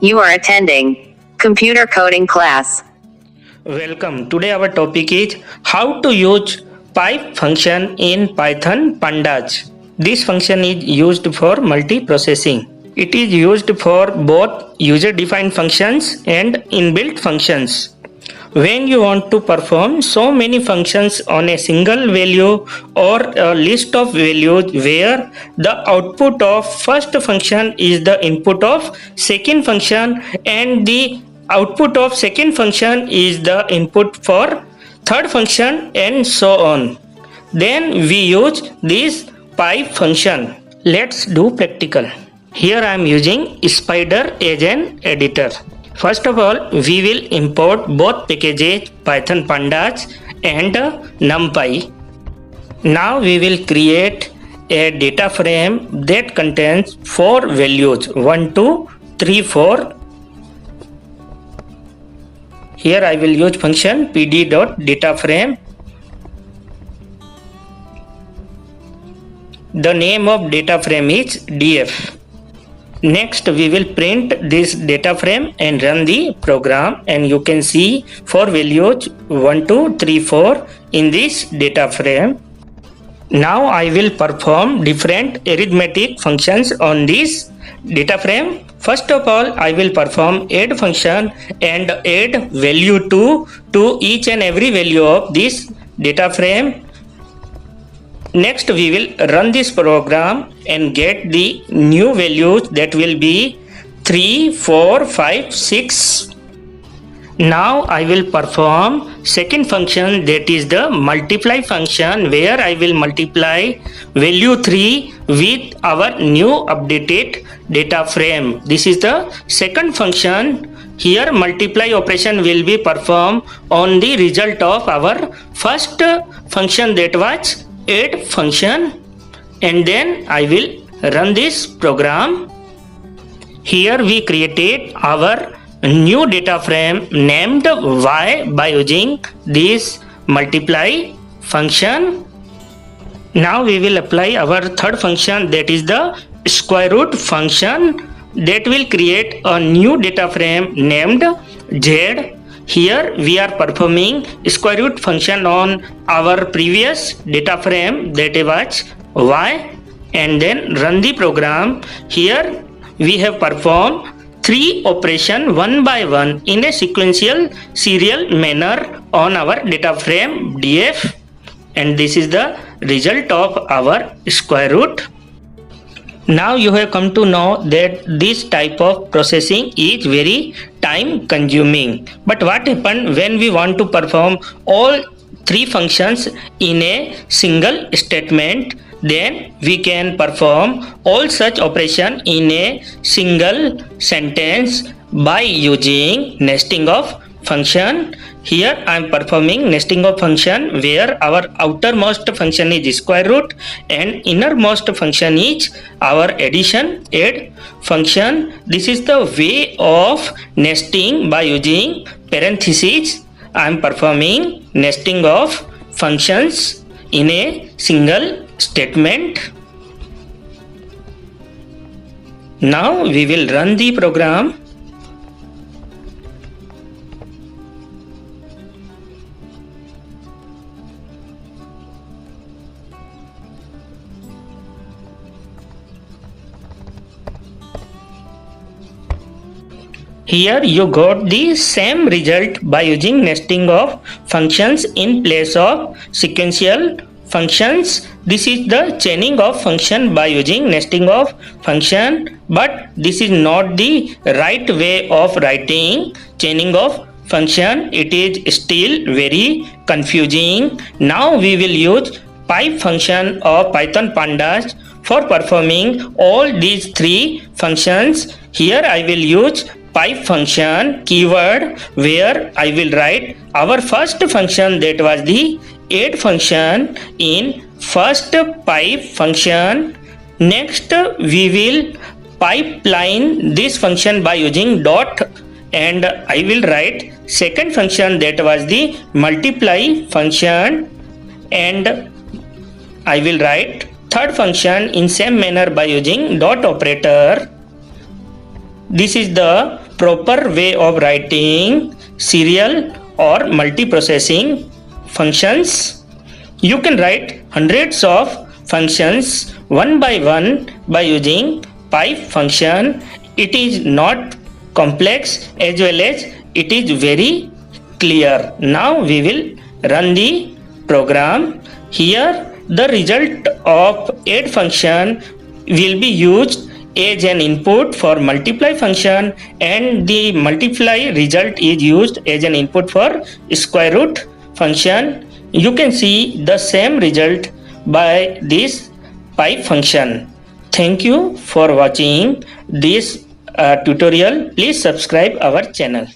You are attending computer coding class. Welcome. Today our topic is how to use pipe function in Python pandas. This function is used for multiprocessing. It is used for both user-defined functions and inbuilt functions. When you want to perform so many functions on a single value or a list of values where the output of first function is the input of second function and the output of second function is the input for third function and so on, then we use this pipe function. Let's do practical. Here I am using Spyder as an editor. First of all, we will import both packages Python pandas and NumPy. Now we will create a data frame that contains 4 values 1, 2, 3, 4. Here I will use function pd.dataframe. The name of data frame is df. Next we will print this data frame and run the program, and you can see 4 values 1, 2, 3, 4 in this data frame. Now I will perform different arithmetic functions on this data frame. First of all, I will perform add function and add value 2 to each and every value of this data frame. Next we will run this program and get the new values, that will be 3, 4, 5, 6. Now I will perform second function, that is the multiply function, where I will multiply value 3 with our new updated data frame. This is the second function. Here multiply operation will be performed on the result of our first function, that was add function, and then I will run this program. Here we created our new data frame named y by using this multiply function. Now we will apply our third function, that is the square root function, that will create a new data frame named z. Here we are performing square root function on our previous data frame, that was y, and then run the program. Here we have performed 3 operations one by one in a sequential serial manner on our data frame df, and this is the result of our square root. Now you have come to know that this type of processing is very time consuming. But what happens when we want to perform all 3 functions in a single statement? Then we can perform all such operation in a single sentence by using nesting of function. Here I am performing nesting of function, where our outermost function is square root and innermost function is our addition add function. This is the way of nesting by using parentheses. I am performing nesting of functions in a single statement. Now we will run the program. Here you got the same result by using nesting of functions in place of sequential functions. This is the chaining of function by using nesting of function, but this is not the right way of writing chaining of function. It is still very confusing. Now we will use pipe function of Python pandas for performing all these 3 functions. Here I will use pipe function keyword, where I will write our first function, that was the add function, in first pipe function. Next we will pipeline this function by using dot, and I will write second function, that was the multiply function, and I will write third function in same manner by using dot operator. This is the proper way of writing serial or multiprocessing functions. You can write hundreds of functions one by using pipe function. It is not complex as well as it is very clear. Now we will run the program. Here the result of add function will be used as an input for multiply function, and the multiply result is used as an input for square root function. You can see the same result by this pipe function. Thank you for watching this tutorial. Please subscribe our channel.